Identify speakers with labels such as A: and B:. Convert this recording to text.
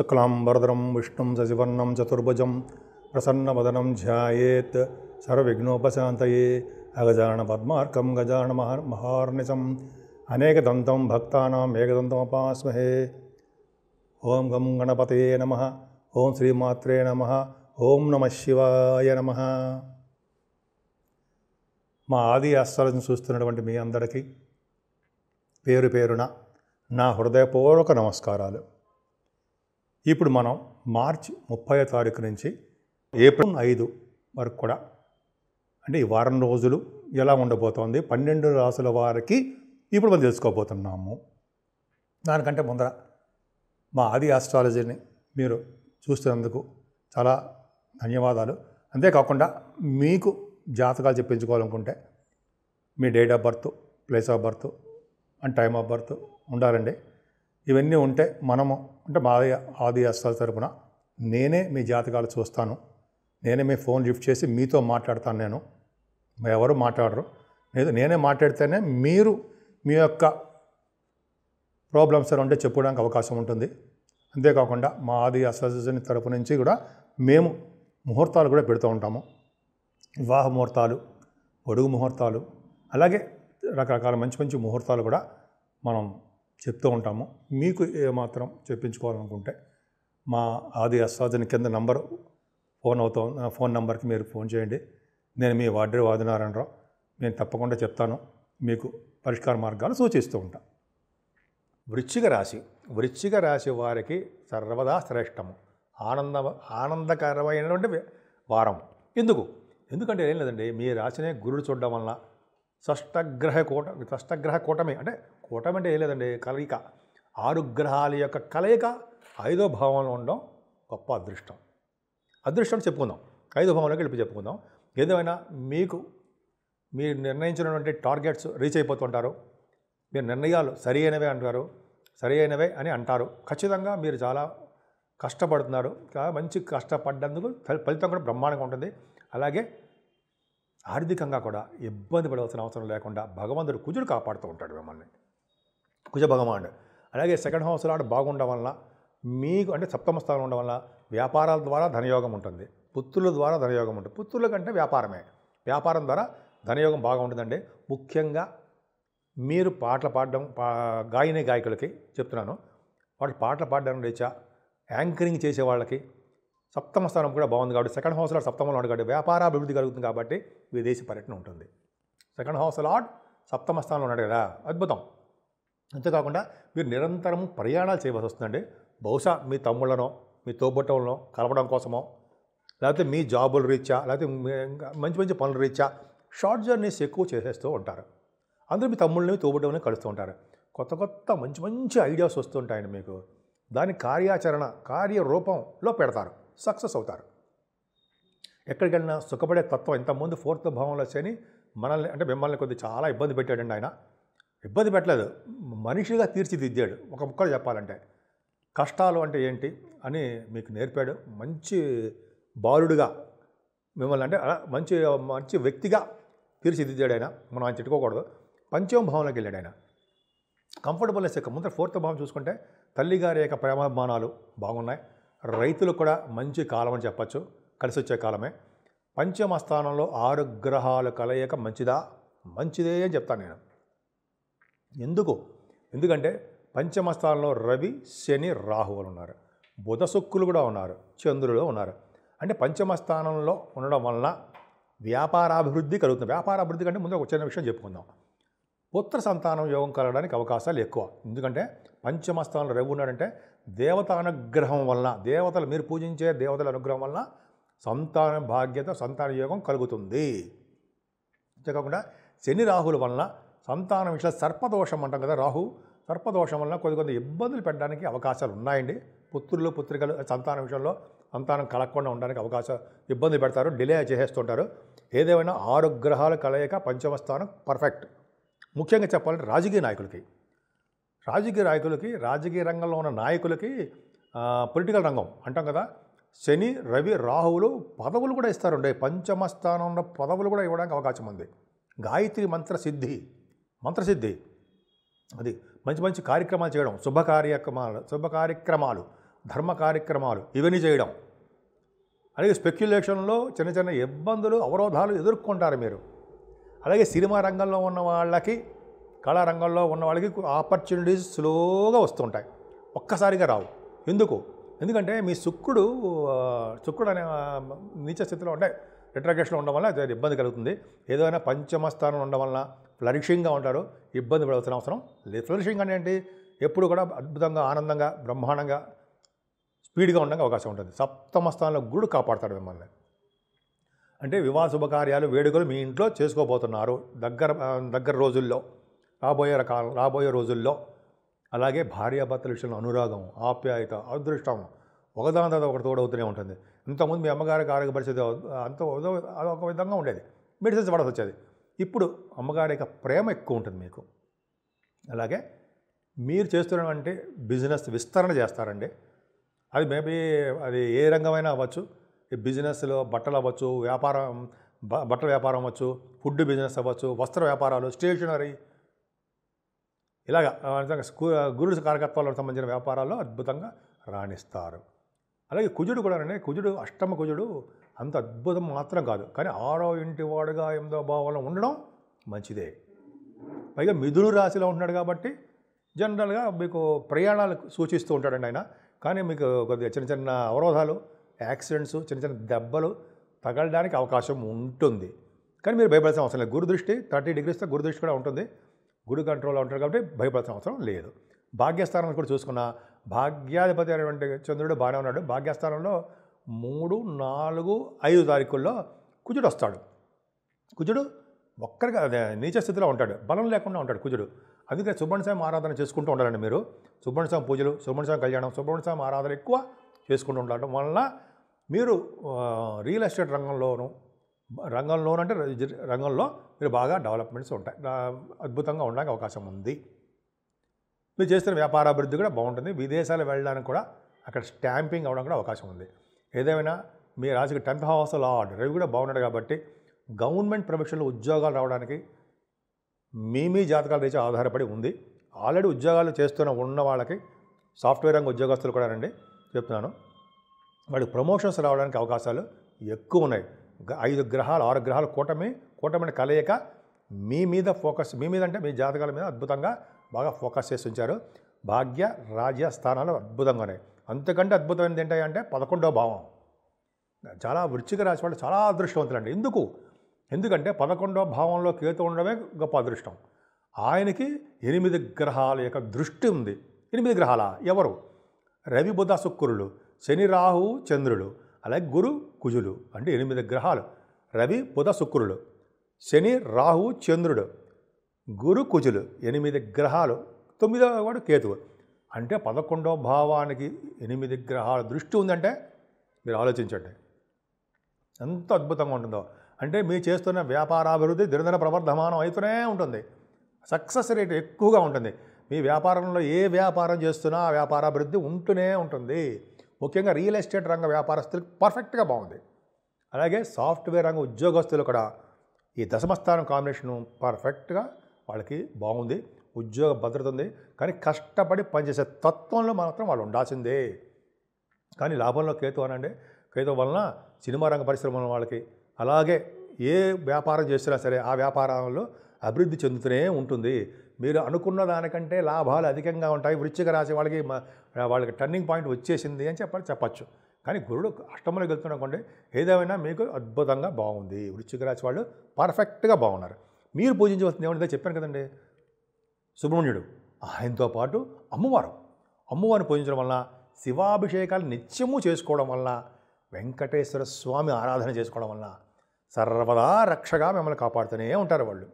A: శుక్లాంబరధరం విష్ణుం శశివర్ణం చతుర్భుజం ప్రసన్నవదనం ధ్యాయేత్ సర్వవిఘ్నోపశాంతయే అగజానన పద్మార్కం గజానన మహార్నిశం అనేకదంతం భక్తానాం ఏకదంతముపాస్మహే. ఓం గం గణపతయే నమః. ఓం శ్రీమాత్రే నమః. ఓం నమః శివాయ నమః. మా ఆది ఆస్ట్రాలజీని చూస్తున్నటువంటి మీ అందరికీ పేరు పేరున నా హృదయపూర్వక నమస్కారాలు. ఇప్పుడు మనం మార్చి 30వ తారీఖు నుంచి ఏప్రిల్ 5 వరకు కూడా అంటే ఈ వారం రోజులు ఎలా ఉండబోతోంది 12 రాసుల వారికి ఇప్పుడు మనం తెలుసుకోబోతున్నాము. దానికంటే ముందర మా ఆది ఆస్ట్రాలజీని మీరు చూస్తున్నందుకు చాలా ధన్యవాదాలు. అంతేకాకుండా మీకు జాతకాలు చెప్పించుకోవాలనుకుంటే మీ date of birth, place of birth and time of birth ఉండాలండి. ఇవన్నీ ఉంటే మనము అంటే మా ఆది ఆస్ట్రాలజీ తరపున నేనే మీ జాతకాలు చూస్తాను. నేనే మీ ఫోన్ లిఫ్ట్ చేసి మీతో మాట్లాడతాను. నేను ఎవరు మాట్లాడరు. నేనే మాట్లాడితేనే మీరు మీ యొక్క ప్రాబ్లమ్స్ ఉంటే చెప్పుకోవడానికి అవకాశం ఉంటుంది. అంతేకాకుండా మా ఆది ఆస్ట్రాలజీ తరపు నుంచి కూడా మేము ముహూర్తాలు కూడా పెడుతూ ఉంటాము. వివాహ ముహూర్తాలు, పొడుగు ముహూర్తాలు, అలాగే రకరకాల మంచి మంచి ముహూర్తాలు కూడా మనం చెప్తూ ఉంటాము. మీకు ఏమాత్రం చెప్పించుకోవాలనుకుంటే మా ఆది ఆస్ట్రాలజీ కింద నంబర్ ఫోన్ నెంబర్కి మీరు ఫోన్ చేయండి. నేను మీ వాడ్రే ఆదినారాయణరావు. నేను తప్పకుండా చెప్తాను, మీకు పరిష్కార మార్గాలు సూచిస్తూ ఉంటాను. వృశ్చిక రాశి వారికి సర్వదా శ్రేష్టము, ఆనందకరమైనటువంటి వారం. ఎందుకంటే ఏం లేదండి, మీ రాశినే గురుడు చూడడం వలన షష్టగ్రహ కూటమి అంటే ఏం లేదండి, కలయిక 6 గ్రహాల యొక్క కలయిక 5వ భావంలో ఉండడం గొప్ప అదృష్టం చెప్పుకుందాం. 5వ భావంలోకి వెళ్ళి చెప్పుకుందాం. ఏదేమైనా మీరు నిర్ణయించినటువంటి టార్గెట్స్ రీచ్ అయిపోతుంటారు. మీరు నిర్ణయాలు సరి అయినవే అని అంటారు. ఖచ్చితంగా మీరు చాలా కష్టపడుతున్నారు. మంచి కష్టపడ్డందుకు ఫలితం కూడా బ్రహ్మాండంగా ఉంటుంది. అలాగే ఆర్థికంగా కూడా ఇబ్బంది పడవలసిన అవసరం లేకుండా భగవంతుడు కుజుడు కాపాడుతూ ఉంటాడు మిమ్మల్ని, కుజ భగవానుడు. అలాగే సెకండ్ హౌస్ లాడ్ బాగుండడం వల్ల మీకు అంటే సప్తమ స్థానం ఉండడం వల్ల వ్యాపారాల ద్వారా ధనయోగం ఉంటుంది, పుత్రుల ద్వారా ధనయోగం ఉంటుంది. పుత్రుల కంటే వ్యాపారం ద్వారా ధనయోగం బాగా ఉంటుందండి. ముఖ్యంగా మీరు పాటలు పాడడం గాయకులకి చెప్తున్నాను. వాళ్ళు పాటలు పాడడం రీత్యా యాంకరింగ్ చేసే వాళ్ళకి సప్తమ స్థానం కూడా బాగుంది కాబట్టి సెకండ్ హౌస్ లాడ్ సప్తమంలో ఉంది కాబట్టి వ్యాపారాభివృద్ధి కలుగుతుంది. కాబట్టి విదేశీ పర్యటన ఉంటుంది. సెకండ్ హౌస్ లాడ్ సప్తమ స్థానంలో ఉన్నాడు కదా, అద్భుతం. అంతేకాకుండా మీరు నిరంతరం ప్రయాణాలు చేయవలసి వస్తుందండి. బహుశా మీ తమ్ముళ్ళనో మీ తోబుట్టవులను కలపడం కోసమో, లేకపోతే మీ జాబుల రీత్యా, లేకపోతే మంచి మంచి పనుల రీత్యా షార్ట్ జర్నీస్ ఎక్కువ చేసేస్తూ ఉంటారు. అందరూ మీ తమ్ముళ్ళని తోబుట్టవులని కలుస్తూ ఉంటారు. కొత్త మంచి ఐడియాస్ వస్తుంటాయండి మీకు. దాని కార్యరూపంలో పెడతారు, సక్సెస్ అవుతారు. ఎక్కడికి వెళ్ళినా సుఖపడే తత్వం. ఇంతకుముందు 4వ భావంలో శని మిమ్మల్ని కొద్దిగా చాలా ఇబ్బంది పెట్టాడండి. ఆయన ఇబ్బంది పెట్టలేదు, మనిషిగా తీర్చిదిద్దాడు. ఒక ముక్కలు చెప్పాలంటే కష్టాలు అంటే ఏంటి అని మీకు నేర్పాడు. మంచి బాలుడుగా మిమ్మల్ని అంటే మంచి వ్యక్తిగా తీర్చిదిద్దాడు ఆయన. మనం ఆయన తిట్టుకోకూడదు. 5వ భావంలోకి వెళ్ళాడు ఆయన. కంఫర్టబుల్నెస్ యొక్క ముందర 4వ భావం చూసుకుంటే తల్లిగారి యొక్క ప్రేమాభిమానాలు బాగున్నాయి. రైతులకు కూడా మంచి కాలం అని చెప్పచ్చు, కలిసి వచ్చే కాలమే. 5వ స్థానంలో 6 గ్రహాలు కలయిక మంచిదే అని చెప్తాను నేను. ఎందుకంటే 5వ స్థానంలో రవి, శని, రాహువులు ఉన్నారు. బుధ, శుక్రులు కూడా ఉన్నారు, చంద్రులు ఉన్నారు. అంటే 5వ స్థానంలో ఉండడం వలన వ్యాపారాభివృద్ధి కలుగుతుంది. వ్యాపారాభివృద్ధి కంటే ముందు ఒక చిన్న విషయం చెప్పుకుందాం. పుత్ర సంతానం యోగం కలగడానికి అవకాశాలు ఎక్కువ. ఎందుకంటే 5వ స్థానంలో రవి ఉన్నాడంటే దేవతానుగ్రహం వలన, మీరు పూజించే దేవతల అనుగ్రహం వలన సంతాన భాగ్యత, సంతాన యోగం కలుగుతుంది. అంతేకాకుండా శని రాహుల వలన సంతానం విషయంలో సర్పదోషం అంటాం కదా, సర్పదోషం వలన కొద్ది ఇబ్బందులు పెట్టడానికి అవకాశాలు ఉన్నాయండి. పుత్రికలు సంతానం విషయంలో సంతానం కలగకుండా ఉండడానికి ఇబ్బంది పెడతారు, డిలే చేసేస్తుంటారు. ఏదేమైనా 6 గ్రహాల కలయిక 5వ స్థానం పర్ఫెక్ట్. ముఖ్యంగా చెప్పాలంటే రాజకీయ నాయకులకి రాజకీయ రంగంలో ఉన్న నాయకులకి, పొలిటికల్ రంగం అంటాం కదా, శని, రవి, రాహువులు పదవులు కూడా ఇస్తారండి. 5వ స్థానంలో పదవులు కూడా ఇవ్వడానికి అవకాశం ఉంది. గాయత్రి మంత్రసిద్ధి అది మంచి కార్యక్రమాలు చేయడం, శుభ కార్యక్రమాలు ధర్మ కార్యక్రమాలు ఇవన్నీ చేయడం. అలాగే స్పెక్యులేషన్లో చిన్న చిన్న ఇబ్బందులు, అవరోధాలు ఎదుర్కొంటారు మీరు. అలాగే సినిమా రంగంలో ఉన్న వాళ్ళకి, కళారంగంలో ఉన్న వాళ్ళకి ఆపర్చునిటీస్ స్లోగా వస్తుంటాయి, ఒక్కసారిగా రావు. ఎందుకంటే మీ శుక్రుడు అనే నీచ స్థితిలో అంటే రిట్రాగ్రేషన్లో ఉండడం వల్ల ఇబ్బంది కలుగుతుంది. ఏదైనా పంచమ స్థానం ఉండడం వలన ఫ్లరిషింగ్గా ఉంటారు, ఇబ్బంది పడాల్సిన అవసరం లేదు. ఫ్లరిషింగ్ అంటే ఏంటి? ఎప్పుడు కూడా అద్భుతంగా, ఆనందంగా, బ్రహ్మాండంగా, స్పీడ్గా ఉండడానికి అవకాశం ఉంటుంది. సప్తమ స్థానంలో గురుడు కాపాడతాడు మిమ్మల్ని. అంటే వివాహ శుభకార్యాలు, వేడుకలు మీ ఇంట్లో చేసుకోబోతున్నారు దగ్గర రోజుల్లో, రాబోయే రోజుల్లో. అలాగే భార్యాభర్తల విషయంలో అనురాగం, ఆప్యాయత, అదృష్టం ఒకదాని తర్వాత ఒకటి తోడవుతూనే ఉంటుంది. ఇంతకుముందు మీ అమ్మగారికి ఆరోగ్య పరిస్థితి అదొక విధంగా ఉండేది, మెడిసిన్స్ పడాల్సి వచ్చేది. ఇప్పుడు అమ్మగారి యొక్క ప్రేమ ఎక్కువ ఉంటుంది మీకు. అలాగే మీరు చేస్తున్నటువంటి బిజినెస్ విస్తరణ చేస్తారండి. అది మేబీ అది ఏ రంగమైనా అవ్వచ్చు. ఈ బిజినెస్లో బట్టలు అవ్వచ్చు, బట్టల వ్యాపారం అవ్వచ్చు, ఫుడ్ బిజినెస్ అవ్వచ్చు, వస్త్ర వ్యాపారాలు, స్టేషనరీ, ఇలాగా గురుడు కారకత్వాలకు సంబంధించిన వ్యాపారాల్లో అద్భుతంగా రాణిస్తారు. అలాగే కుజుడు కూడా అండి, అష్టమ కుజుడు అంత అద్భుతం మాత్రం కాదు, కానీ 6వ ఇంటి వాడుగా 8వ భావంలో ఉండడం మంచిదే. పైగా మిథున రాశిలో ఉంటున్నాడు కాబట్టి జనరల్గా మీకు ప్రయాణాలు సూచిస్తూ ఉంటాడండి ఆయన. కానీ మీకు కొద్దిగా చిన్న చిన్న అవరోధాలు, యాక్సిడెంట్స్, చిన్న చిన్న దెబ్బలు తగలడానికి అవకాశం ఉంటుంది. కానీ మీరు భయపడాల్సిన అవసరం లేదు. గురు దృష్టి 30 degreesతో గురు దృష్టి కూడా ఉంటుంది. గురు కంట్రోల్లో ఉంటాడు కాబట్టి భయపడాల్సిన అవసరం లేదు. భాగ్యస్థానం కూడా చూసుకున్న భాగ్యాధిపతి అనేటువంటి చంద్రుడు బాగానే ఉన్నాడు. భాగ్యస్థానంలో 3, 4, 5 తారీఖుల్లో కుజుడు వస్తాడు. కుజుడు ఒక్కరిగా నీచ స్థితిలో ఉంటాడు, బలం లేకుండా ఉంటాడు కుజుడు. అందుకే సుబ్రహ్మణ్య స్వామి ఆరాధన చేసుకుంటూ ఉండాలండి మీరు. సుబ్రహ్మణ్య స్వామి పూజలు, సుబ్రహ్మణ్య స్వామి కళ్యాణం, సుబ్రహ్మణ్య స్వామి ఆరాధన ఎక్కువ చేసుకుంటూ ఉండడం వలన మీరు రియల్ ఎస్టేట్ రంగంలో మీరు బాగా డెవలప్మెంట్స్ ఉంటాయి, అద్భుతంగా ఉండడానికి అవకాశం ఉంది. మీరు చేస్తున్న వ్యాపారాభివృద్ధి కూడా బాగుంటుంది. విదేశాలు వెళ్ళడానికి కూడా అక్కడ స్టాంపింగ్ అవ్వడానికి కూడా అవకాశం ఉంది. ఏదేమైనా మీ రాశికి 10th house లార్డ్ రవి కూడా బాగున్నాడు కాబట్టి గవర్నమెంట్ ప్రొఫెషన్లో ఉద్యోగాలు రావడానికి మీ జాతకాల రీత్యా ఆధారపడి ఉంది. ఆల్రెడీ ఉద్యోగాలు ఉన్న వాళ్ళకి, సాఫ్ట్వేర్ రంగ ఉద్యోగస్తులు కూడా అండి చెప్తున్నాను, వాడికి ప్రమోషన్స్ రావడానికి అవకాశాలు ఎక్కువ ఉన్నాయి. 6 గ్రహాలు కూటమి కలయిక మీ మీద అంటే మీ జాతకాల మీద అద్భుతంగా బాగా ఫోకస్ చేసి ఉంచారు. భాగ్య రాజ్య స్థానాలు అద్భుతంగా ఉన్నాయి. అంతకంటే అద్భుతమైనది ఏంటంటే 11వ భావం. చాలా వృశ్చిక రాశి వాళ్ళు చాలా అదృష్టవంతులండి. ఎందుకంటే 11వ భావంలో కేతు ఉండడమే గొప్ప అదృష్టం. ఆయనకి 8 గ్రహాల యొక్క దృష్టి ఉంది. 8 గ్రహాల ఎవరు? రవి, బుధ, శుక్రులు, శని, రాహు, చంద్రుడు, అలాగే గురు, కుజులు, అంటే 8 గ్రహాలు. రవి, బుధ, శుక్రులు, శని, రాహు, చంద్రుడు, గురు, కుజులు, 8 గ్రహాలు. 9వ వాడు కేతువు. అంటే 11వ భావానికి 8 గ్రహాల దృష్టి ఉందంటే మీరు ఆలోచించండి ఎంత అద్భుతంగా ఉంటుందో. అంటే మీరు చేస్తున్న వ్యాపారాభివృద్ధి దినదిన ప్రవర్ధమానం అవుతూనే ఉంటుంది. సక్సెస్ రేట్ ఎక్కువగా ఉంటుంది. మీ వ్యాపారంలో ఏ వ్యాపారం చేస్తున్నా ఆ వ్యాపారాభివృద్ధి ఉంటూనే ఉంటుంది. ముఖ్యంగా రియల్ ఎస్టేట్ రంగ వ్యాపారస్తులకు పర్ఫెక్ట్గా బాగుంది. అలాగే సాఫ్ట్వేర్ రంగ ఉద్యోగస్తులు కూడా ఈ దశమస్థానం కాంబినేషను పర్ఫెక్ట్గా వాళ్ళకి బాగుంది. ఉద్యోగ భద్రత ఉంది. కానీ కష్టపడి పనిచేసే తత్వంలో మాత్రం వాళ్ళు ఉండాల్సిందే. కానీ లాభంలో కేతు అనండి, కేతు వలన సినిమా రంగ పరిశ్రమల వాళ్ళకి, అలాగే ఏ వ్యాపారం చేసినా సరే ఆ వ్యాపారంలో అభివృద్ధి చెందుతూనే ఉంటుంది. మీరు అనుకున్న దానికంటే లాభాలు అధికంగా ఉంటాయి. వృశ్చిక రాశి వాళ్ళకి టర్నింగ్ పాయింట్ వచ్చేసింది అని చెప్పచ్చు. కానీ గురుడు అష్టమంలోకి వెళ్తున్నకంటే ఏదేమైనా మీకు అద్భుతంగా బాగుంది. వృశ్చిక రాశి వాళ్ళు పర్ఫెక్ట్గా బాగున్నారు. మీరు పూజించవలసింది ఏమంటే చెప్పాను కదండి, సుబ్రహ్మణ్యుడు. ఆయనతో పాటు అమ్మవారిని పూజించడం వలన, శివాభిషేకాలు నిత్యము చేసుకోవడం వలన, వెంకటేశ్వర స్వామి ఆరాధన చేసుకోవడం వలన సర్వదా రక్షగా మిమ్మల్ని కాపాడుతూనే ఉంటారు వాళ్ళు.